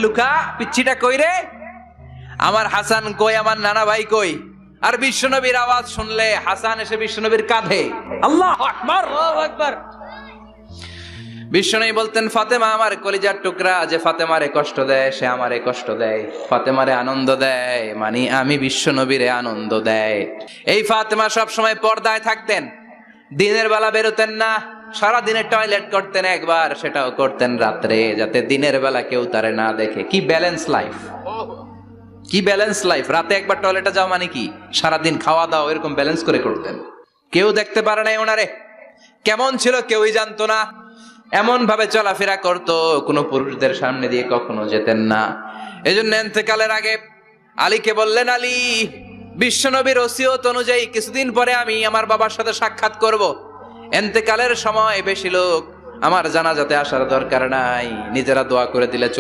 Luka পিচ্ছিটা কই রে? আমার হাসান কই, আমার নানা ভাই কই? আর বিশ্বনবীর আওয়াজ শুনলে হাসান এসে বিশ্বনবীর কাঁধে। আল্লাহু আকবার, আল্লাহু আকবার। বিশ্বনবী বলতেন, ফাতেমা আমার কলিজার টুকরা, যে ফাতেমারে কষ্ট দেয় সে আমারে কষ্ট দেয়, ফাতেমারে আনন্দ দেয় মানে আমি বিশ্বনবীরে আনন্দ দেয়। এই ফাতেমা সব সময় পর্দায় থাকতেন, দিনের বেলা বেরোতেন না, সারা দিনে টয়লেট করতেন একবার, সেটাও করতেন রাত্রে, যাতে দিনের বেলা কেউ তারে না দেখে। কি ব্যালেন্স লাইফ, কি ব্যালেন্স লাইফ! রাতে একবার টয়লেটে যাও মানে কি সারাদিন খাওয়া দাওয়া এরকম ব্যালেন্স করে করতেন। কেউ দেখতে পারে নাই ওনারে কেমন ছিল, কেউই জানতো না। এমন ভাবে চলাফেরা করতো, কোনো পুরুষদের সামনে দিয়ে কখনো যেতেন না। এজন্য ইন্তেকালের আগে আলীকে বললেন, আলী, বিশ্বনবীর ওসিয়ত অনুযায়ী কিছুদিন পরে আমি আমার বাবার সাথে সাক্ষাৎ করব। ইন্তেকালের সময় বেশি লোক আমার জানাজাতে আসার দরকার নাই, নিজেরা দোয়া করে দিলে চলবে।